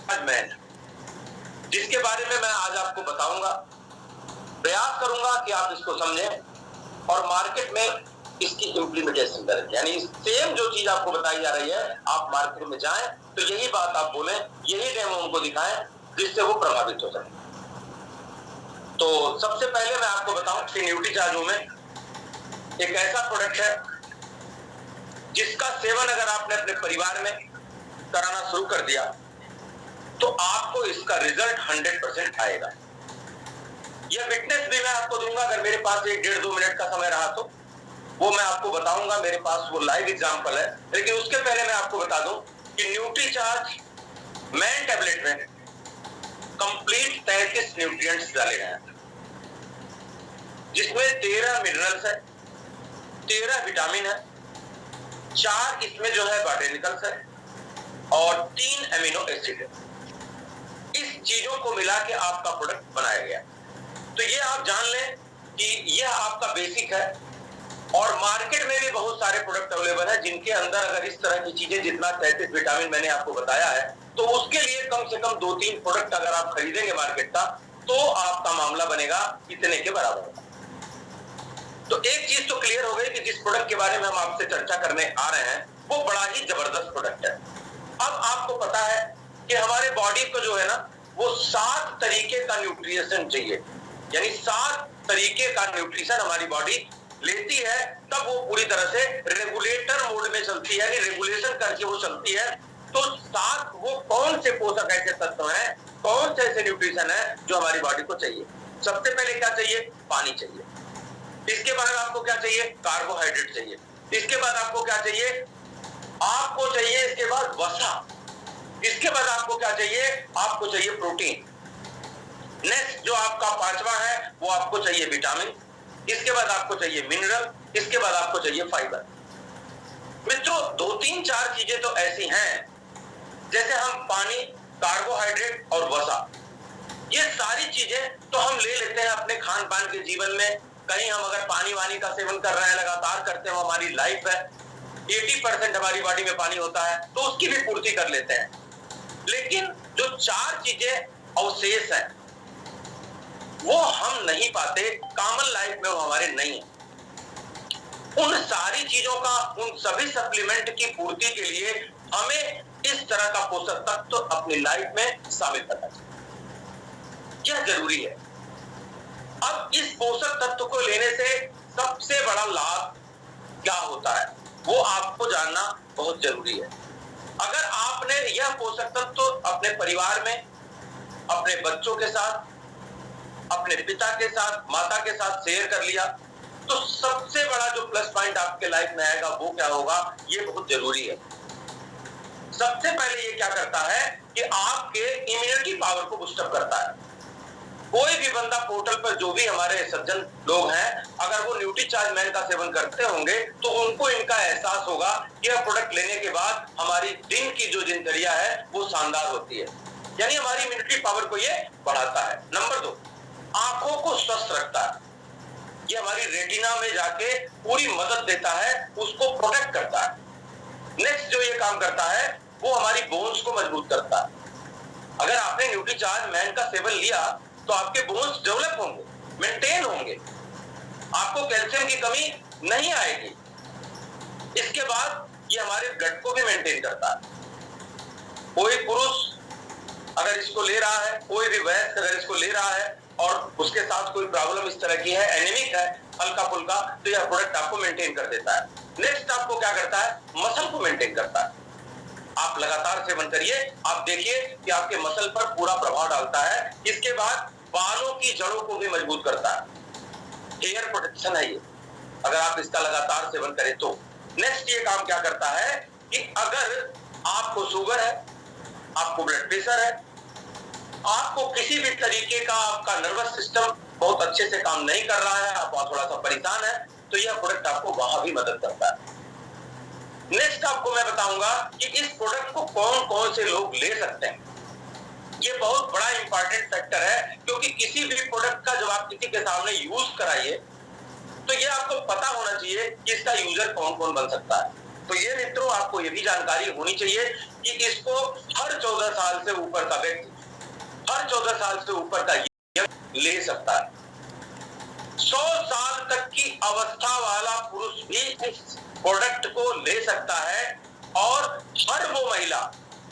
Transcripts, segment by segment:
Man, जिसके बारे में मैं आज आपको बताऊंगा। प्रयास करूंगा कि आप इसको समझें और मार्केट में इसकी इंप्लीमेंटेशन करें। यानी सेम जो चीज आपको बताई जा रही है, आप मार्केट में जाएं तो यही बात आप बोलें, यही डेमो उनको दिखाएं, जिससे वो प्रभावित हो सके। तो सबसे पहले मैं आपको बताऊं कि न्यूट्रीचार्ज वूमेन एक ऐसा प्रोडक्ट है जिसका सेवन अगर आपने अपने परिवार में कराना शुरू कर दिया तो आपको इसका रिजल्ट 100% आएगा। यह विटनेस भी मैं आपको दूंगा, अगर मेरे पास 1-1.5-2 मिनट का समय रहा तो वो मैं आपको बताऊंगा। मेरे पास वो लाइव एग्जांपल है, लेकिन उसके पहले मैं आपको बता दूं कि न्यूट्रीचार्ज मैन टैबलेट में कंप्लीट 33 न्यूट्रिएंट्स डाले गए हैं, जिसमें 13 मिनरल्स है, 13 विटामिन है, 4 इसमें जो है बॉटेनिकल्स है और 3 एमिनो एसिड है। इस चीजों को मिला के आपका प्रोडक्ट बनाया गया। तो ये आप जान लें कि यह आपका बेसिक है और मार्केट में भी बहुत सारे प्रोडक्ट अवेलेबल है जिनके अंदर अगर इस तरह की चीजें, जितना 33 विटामिन मैंने आपको बताया है, तो उसके लिए कम से कम 2-3 प्रोडक्ट अगर आप खरीदेंगे मार्केट का तो आपका मामला बनेगा इतने के बराबर। तो एक चीज तो क्लियर हो गई कि जिस प्रोडक्ट के बारे में हम आपसे चर्चा करने आ रहे हैं वो बड़ा ही जबरदस्त प्रोडक्ट है। अब आपको पता है कि हमारे बॉडी को जो है ना, वो 7 तरीके का न्यूट्रिशन चाहिए, यानी 7 तरीके का न्यूट्रिशन हमारी बॉडी लेती है, तब वो पूरी तरह से रेगुलेटर मोड में चलती है, यानी रेगुलेशन करके वो चलती है। तो 7 वो कौन से पोषक ऐसे तत्व हैं, कौन से ऐसे न्यूट्रिशन है जो हमारी बॉडी को चाहिए। सबसे पहले क्या चाहिए? पानी चाहिए। इसके बाद आपको क्या चाहिए? कार्बोहाइड्रेट चाहिए। इसके बाद आपको क्या चाहिए? आपको चाहिए इसके बाद वसा। इसके बाद आपको क्या चाहिए? आपको चाहिए प्रोटीन। नेक्स्ट जो आपका 5वां है वो आपको चाहिए विटामिन। इसके बाद आपको चाहिए मिनरल। इसके बाद आपको चाहिए फाइबर। मित्रों, 2-3-4 चीजें तो ऐसी हैं, जैसे हम पानी, कार्बोहाइड्रेट और वसा, ये सारी चीजें तो हम ले लेते हैं अपने खान पान के जीवन में। कहीं हम अगर पानी वानी का सेवन कर रहे हैं, लगातार करते हैं, हमारी लाइफ है, 80% हमारी बॉडी में पानी होता है, तो उसकी भी पूर्ति कर लेते हैं। लेकिन जो 4 चीजें अवशेष हैं वो हम नहीं पाते, कॉमन लाइफ में वो हमारे नहीं है। उन सारी चीजों का, उन सभी सप्लीमेंट की पूर्ति के लिए हमें इस तरह का पोषक तत्व अपनी लाइफ में शामिल करना चाहिए, यह जरूरी है। अब इस पोषक तत्व को लेने से सबसे बड़ा लाभ क्या होता है वो आपको जानना बहुत जरूरी है। अगर आपने यह पोषक तत्व अपने परिवार में, अपने बच्चों के साथ, अपने पिता के साथ, माता के साथ शेयर कर लिया, तो सबसे बड़ा जो प्लस पॉइंट आपके लाइफ में आएगा वो क्या होगा, ये बहुत जरूरी है। सबसे पहले ये क्या करता है कि आपके इम्यूनिटी पावर को बूस्टअप करता है। कोई भी बंदा पोर्टल पर, जो भी हमारे सज्जन लोग हैं, अगर वो न्यूट्रीचार्ज मैन का सेवन करते होंगे तो उनको इनका एहसास होगा कि यह प्रोडक्ट लेने के बाद हमारी दिन की जो दिनचर्या है वो शानदार होती है, यानी हमारी इम्यूनिटी पावर को ये बढ़ाता है। नंबर 2, आंखों को स्वस्थ रखता है। ये हमारी रेटिना में जाके पूरी मदद देता है, उसको प्रोटेक्ट करता है। नेक्स्ट जो ये काम करता है वो हमारी बोन्स को मजबूत करता है। अगर आपने न्यूट्रीचार्ज मैन का सेवन लिया तो आपके बोन्स डेवलप होंगे, मेंटेन होंगे, आपको कैल्शियम की कमी नहीं आएगी। इसके बाद ये हमारे ब्लड को भी मेंटेन करता है। कोई पुरुष अगर इसको ले रहा है, कोई भी वयस्क अगर इसको ले रहा है और उसके साथ कोई प्रॉब्लम इस तरह की है, एनीमिक है हल्का फुल्का, तो यह प्रोडक्ट आपको मेंटेन कर देता है। नेक्स्ट आपको क्या करता है? मसल को मेंटेन करता है। आप लगातार सेवन करिए, आप देखिए कि आपके मसल पर पूरा प्रभाव डालता है। इसके बाद बालों की जड़ों को भी मजबूत करता है, हेयर प्रोटेक्शन है ये, अगर आप इसका लगातार सेवन करें तो। नेक्स्ट ये काम क्या करता है कि अगर आपको शुगर है, आपको ब्लड प्रेशर है, आपको किसी भी तरीके का आपका नर्वस सिस्टम बहुत अच्छे से काम नहीं कर रहा है, आप थोड़ा सा परेशान है, तो यह प्रोडक्ट आपको वहां भी मदद करता है। नेक्स्ट आपको मैं बताऊंगा कि इस प्रोडक्ट को कौन कौन से लोग ले सकते हैं। ये बहुत बड़ा इंपॉर्टेंट फैक्टर है, क्योंकि किसी भी प्रोडक्ट का जब आप किसी के सामने यूज कराइए तो ये आपको पता होना चाहिए कि इसका यूजर कौन कौन बन सकता है। तो ये मित्रों आपको ये भी जानकारी होनी चाहिए कि इसको हर 14 साल से ऊपर का व्यक्ति, हर 14 साल से ऊपर का ले सकता है। 100 साल तक की अवस्था वाला पुरुष भी इस प्रोडक्ट को ले सकता है और हर वो महिला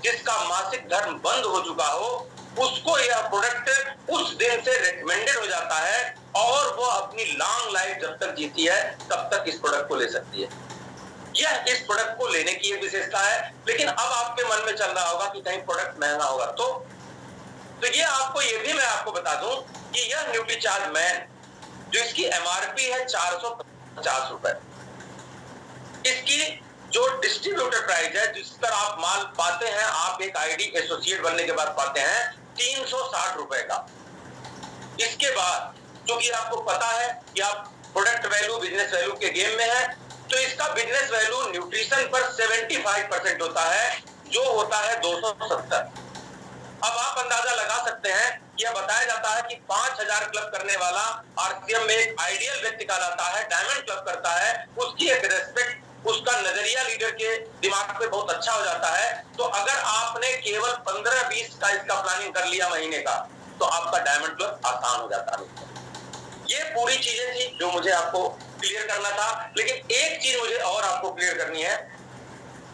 जिसका मासिक धर्म बंद हो चुका हो उसको यह प्रोडक्ट उस दिन से रिकमेंडेड हो जाता है और वो अपनी लॉन्ग लाइफ जब तक जीती है तब तक इस प्रोडक्ट को ले सकती है। यह इस प्रोडक्ट को लेने की एक विशेषता है। लेकिन अब आपके मन में चल रहा होगा कि कहीं प्रोडक्ट महंगा होगा, तो ये आपको ये भी मैं आपको बता दूं कि यह न्यूट्रीचार्ज मैन जो इसकी एमआरपी है 450 रुपए, इसकी जो डिस्ट्रीब्यूटर प्राइस है जिस पर आप माल पाते हैं, आप एक आईडी एसोसिएट बनने के बाद पाते हैं 360 रुपए का। इसके बाद क्योंकि आपको पता है कि आप प्रोडक्ट वैल्यू बिजनेस वैल्यू के गेम में है, तो इसका बिजनेस वैल्यू न्यूट्रिशन पर 75% होता है जो होता है 270। अब आप अंदाजा लगा सकते हैं, यह बताया जाता है कि 5000 क्लब करने वाला आरसीएम में एक आइडियल व्यक्ति कहलाता है, डायमंड क्लब करता है, उसकी एक रेस्पेक्ट, उसका नजरिया लीडर के दिमाग पे बहुत अच्छा हो जाता है। तो अगर आपने केवल 15-20 का इसका प्लानिंग कर लिया महीने का, तो आपका डायमंड क्लब आसान हो जाता है। ये पूरी चीजें थी जो मुझे आपको क्लियर करना था। लेकिन एक चीज मुझे और आपको क्लियर करनी है,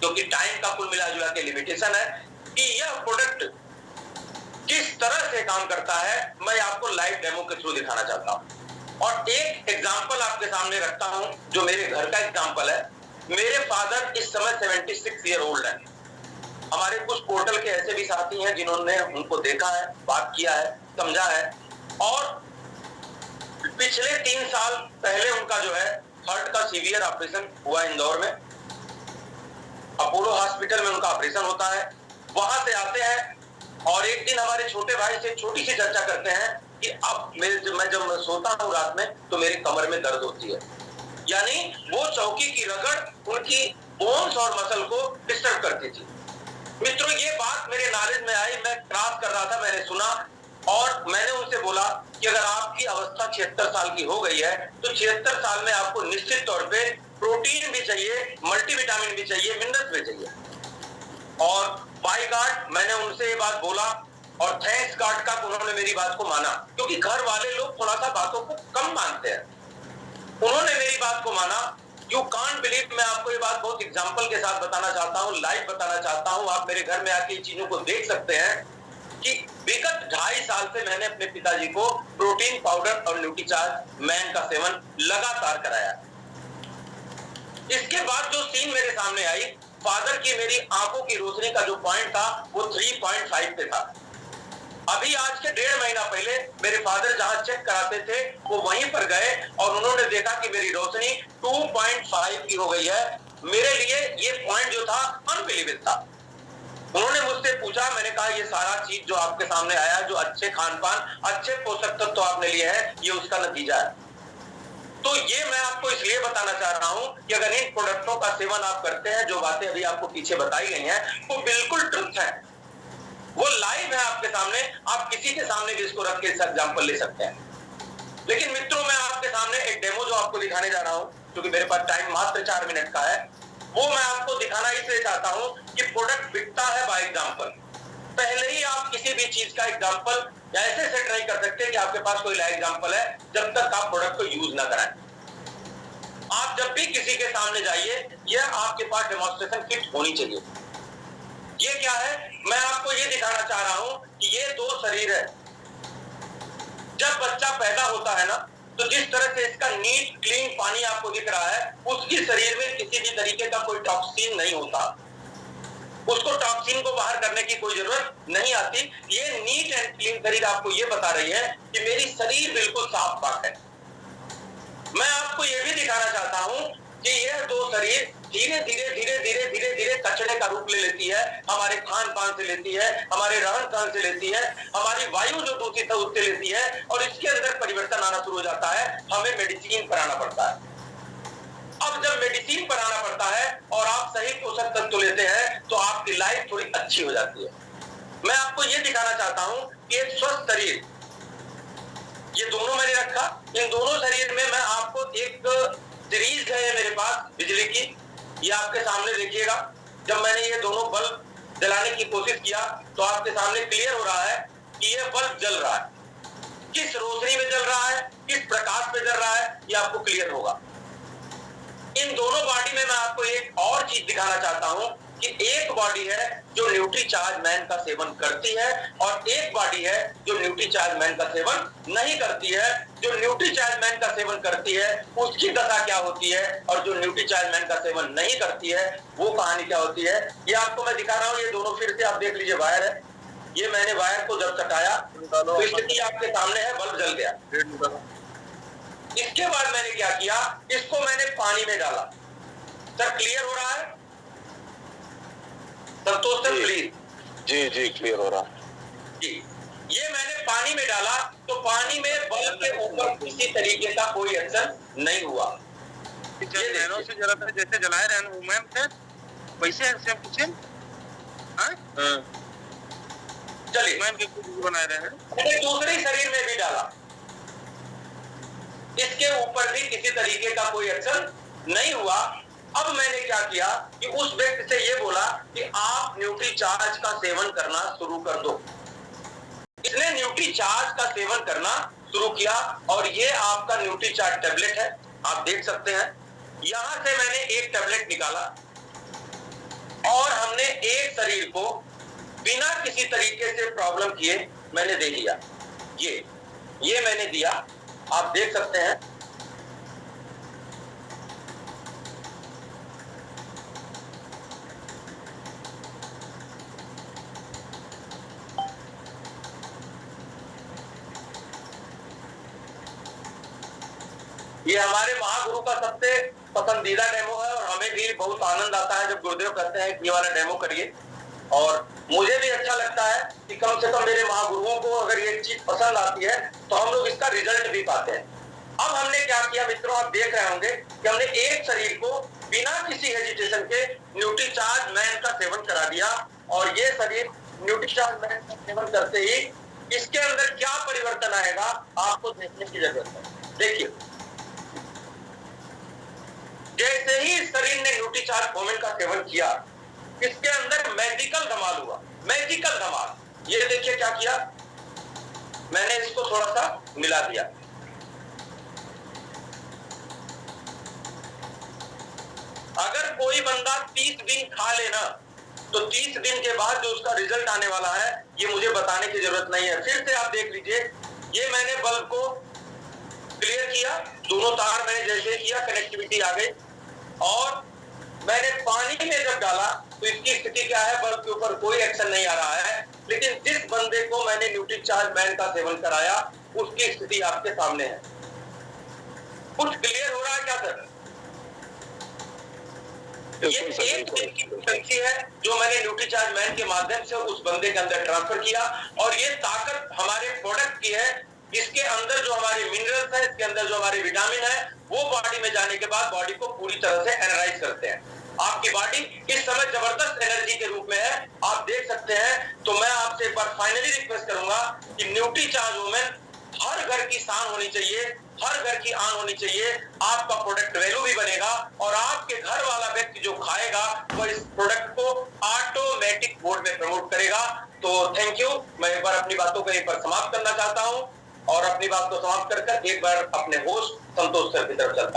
क्योंकि टाइम का कुल मिला जुला के लिमिटेशन है, कि यह प्रोडक्ट किस तरह से काम करता है मैं आपको लाइव डेमो के थ्रू दिखाना चाहता हूं। और एक एग्जांपल आपके सामने रखता हूं जो मेरे घर का एग्जांपल है। मेरे फादर इस समय 76 ईयर ओल्ड है। हमारे कुछ पोर्टल के ऐसे भी साथी हैं जिन्होंने उनको देखा है, बात किया है, समझा है, और पिछले 3 साल पहले उनका जो है हार्ट का सीवियर ऑपरेशन हुआ इंदौर में, अपोलो हॉस्पिटल में उनका ऑपरेशन होता है। वहां से आते हैं और एक दिन हमारे छोटे भाई से छोटी सी चर्चा करते हैं कि अब मैं जब सोता हूँ रात में तो मेरी कमर में दर्द होती है, यानी वो चौकी की रगड़ उनकी बोन्स और मसल को डिस्टर्ब करती थी। मित्रों ये बात मेरे नॉलेज में आई, मैं क्रॉस कर रहा था, मैंने सुना और मैंने उनसे बोला कि अगर आपकी अवस्था 76 साल की हो गई है तो 76 साल में आपको निश्चित तौर पे प्रोटीन भी चाहिए, मल्टीविटामिन भी चाहिए, मिनरल्स भी चाहिए। और बाय गॉड मैंने उनसे ये बात बोला और थैंक्स गॉड का उन्होंने मेरी बात को माना, क्योंकि घर वाले लोग थोड़ा सा बातों को कम मानते हैं। उन्होंने मेरी बात को माना। यू कांट बिलीव, मैं आपको ये बात बहुत एग्जांपल के साथ बताना चाहता हूँ, लाइव बताना चाहता हूँ। आप मेरे घर में आके इन चीजों को देख सकते हैं कि विगत 2.5 साल से मैंने अपने पिताजी को प्रोटीन पाउडर और न्यूट्रीचार्ज मैन का सेवन लगातार कराया। इसके बाद जो सीन मेरे सामने आई, फादर की मेरी आंखों की रोशनी का जो पॉइंट था वो 3.5 पे था। अभी आज के 1.5 महीना पहले मेरे फादर जहां चेक कराते थे वो वहीं पर गए और उन्होंने देखा कि मेरी रोशनी 2.5 की हो गई है। मेरे लिए ये पॉइंट जो था अनबिलीवेबल था। उन्होंने मुझसे पूछा, मैंने कहा ये सारा चीज जो आपके सामने आया, जो अच्छे खान पान, अच्छे पोषक तत्व तो आपने लिए हैं, ये उसका नतीजा है। तो ये मैं आपको इसलिए बताना चाह रहा हूं कि अगर इन प्रोडक्टों का सेवन आप करते हैं, जो बातें अभी आपको पीछे बताई गई हैं वो बिल्कुल ट्रुथ है, वो लाइव है आपके सामने। आप किसी के सामने भी इसको रख के इसका एग्जांपल ले सकते हैं। लेकिन मित्रों मैं आपके सामने एक डेमो जो आपको दिखाने जा रहा हूं, क्योंकि मेरे पास टाइम मात्र 4 मिनट का है, वो मैं आपको दिखाना इसलिए चाहता हूं कि प्रोडक्ट बिकता है बाय एग्जांपल। पहले ही आप किसी भी चीज का एग्जांपल ऐसे सेट नहीं कर सकते कि आपके पास कोई लाइव एग्जांपल है जब तक आप प्रोडक्ट को यूज ना कराएं। आप जब भी किसी के सामने जाइए, यह आपके पास डेमोन्स्ट्रेशन किट होनी चाहिए। ये क्या है, मैं आपको ये दिखाना चाह रहा हूं कि ये 2 शरीर है। जब बच्चा पैदा होता है ना, तो जिस तरह से इसका नीट क्लीन पानी आपको दिख रहा है, उसके शरीर में किसी भी तरीके का कोई टॉक्सिन नहीं होता, उसको टॉक्सिन को बाहर करने की कोई जरूरत नहीं आती। ये नीट एंड क्लीन शरीर आपको ये बता रही है कि मेरी शरीर बिल्कुल साफ पाक है। मैं आपको ये भी दिखाना चाहता हूं कि यह 2 शरीर धीरे धीरे धीरे धीरे धीरे धीरे कचरे का रूप ले लेती है, हमारे खान पान से लेती है, हमारे रहन सहन से लेती है, हमारी वायु जो दूषित है उससे लेती है, और इसके अंदर परिवर्तन आना शुरू हो जाता है। हमें मेडिसिन पर आना पड़ता है। अब जब मेडिसिन पर आना पड़ता है और आप सही पोषक तत्व लेते हैं तो आपकी लाइफ थोड़ी अच्छी हो जाती है। मैं आपको ये दिखाना चाहता हूं कि एक स्वस्थ शरीर, ये दोनों मैंने रखा, इन दोनों शरीर में मैं आपको एक सीरीज है मेरे पास बिजली की, ये आपके सामने देखिएगा, जब मैंने ये दोनों बल्ब जलाने की कोशिश किया तो आपके सामने क्लियर हो रहा है कि ये बल्ब जल रहा है। किस रोशनी में जल रहा है, किस प्रकाश में जल रहा है, ये आपको क्लियर होगा। इन दोनों बॉडी में मैं आपको एक और चीज दिखाना चाहता हूं कि एक बॉडी है जो न्यूट्रीचार्ज मैन का सेवन करती है और एक बॉडी है जो न्यूट्रीचार्ज मैन का सेवन नहीं करती है। जो न्यूट्रीचार्ज मैन का सेवन करती है उसकी दशा क्या होती है और जो न्यूट्रीचार्ज मैन का सेवन नहीं करती है वो कहानी क्या होती है, ये आपको मैं दिखा रहा हूं। ये दोनों फिर से आप देख लीजिए, वायर है, ये मैंने वायर को जब चटाया तो स्थिति आपके सामने है, बल्ब जल गया। इसके बाद मैंने क्या किया, इसको मैंने पानी में डाला। सर क्लियर हो रहा है? Santosh sir please. जी जी क्लियर हो रहा है जी। ये मैंने पानी में डाला तो पानी में बल्ब के ऊपर किसी तरीके का कोई एक्शन नहीं हुआ। नैनो से जला था, जैसे जलाए रहे मैम थे वैसे सेम टू सेम। चलिए मैम के कुछ बनाए रहे हैं, मैंने दूसरे शरीर में भी डाला, इसके ऊपर भी किसी तरीके का कोई एक्शन नहीं हुआ। अब मैंने क्या किया कि उस व्यक्ति से ये बोला कि आप न्यूट्रीचार्ज का सेवन करना शुरू कर दो। इसने न्यूट्रीचार्ज का सेवन करना शुरू किया और ये आपका न्यूट्रीचार्ज टैबलेट है, आप देख सकते हैं। यहां से मैंने एक टैबलेट निकाला और हमने एक शरीर को बिना किसी तरीके से प्रॉब्लम किए मैंने दे दिया। ये मैंने दिया, आप देख सकते हैं। ये हमारे महागुरु का सबसे पसंदीदा डेमो है और हमें भी बहुत आनंद आता है जब गुरुदेव कहते हैं कि ये वाला डेमो करिए। और मुझे भी अच्छा लगता है कि कम से कम मेरे महागुरुओं को अगर ये चीज पसंद आती है तो हम लोग इसका रिजल्ट भी पाते हैं। अब हमने क्या किया मित्रों, आप देख रहे होंगे कि हमने एक शरीर को बिना किसी हेजिटेशन के न्यूट्रीचार्ज मैन का सेवन करा दिया और ये शरीर न्यूट्रीचार्ज मैन का सेवन करते ही इसके अंदर क्या परिवर्तन आएगा आपको देखने की जरूरत है। देखिए, जैसे ही शरीर ने न्यूट्रीचार्ज वोमेन का सेवन किया इसके अंदर मैजिकल धमाल हुआ, मैजिकल धमाल। ये देखिए क्या किया, मैंने इसको थोड़ा सा मिला दिया। अगर कोई बंदा 30 दिन खा लेना तो 30 दिन के बाद जो उसका रिजल्ट आने वाला है ये मुझे बताने की जरूरत नहीं है। फिर से आप देख लीजिए, ये मैंने बल्ब को क्लियर किया, दोनों तार मैंने जैसे किया कनेक्टिविटी आ गई और मैंने पानी में जब डाला तो इसकी स्थिति क्या है, बल्ब के ऊपर कोई एक्शन नहीं आ रहा है। लेकिन जिस बंदे को मैंने न्यूट्रीचार्ज मैन का सेवन कराया उसकी स्थिति आपके सामने है। कुछ क्लियर हो रहा है क्या सर? ये एक दिन की फ्रीक्वेंसी है जो मैंने न्यूट्रीचार्ज मैन के माध्यम से उस बंदे के अंदर ट्रांसफर किया और ये ताकत हमारे प्रोडक्ट की है। इसके अंदर जो हमारे मिनरल्स है, इसके अंदर जो हमारे विटामिन है वो बॉडी में जाने के बाद बॉडी को पूरी तरह से एनर्जाइज करते हैं। आपकी बॉडी इस समय जबरदस्त एनर्जी के रूप में है, आप देख सकते हैं। तो मैं आपसे एक बार फाइनली रिक्वेस्ट करूंगा कि न्यूट्रीचार्ज वुमेन हर घर की शान होनी चाहिए, हर घर की आन होनी चाहिए। आपका प्रोडक्ट वैल्यू भी बनेगा और आपके घर वाला व्यक्ति जो खाएगा वो इस प्रोडक्ट को ऑटोमेटिक बोर्ड में प्रमोट करेगा। तो थैंक यू। मैं एक बार अपनी बातों को यहीं पर समाप्त करना चाहता हूं और अपनी बात को समाप्त कर एक बार अपने होस्ट संतोष सर की तरफ चलता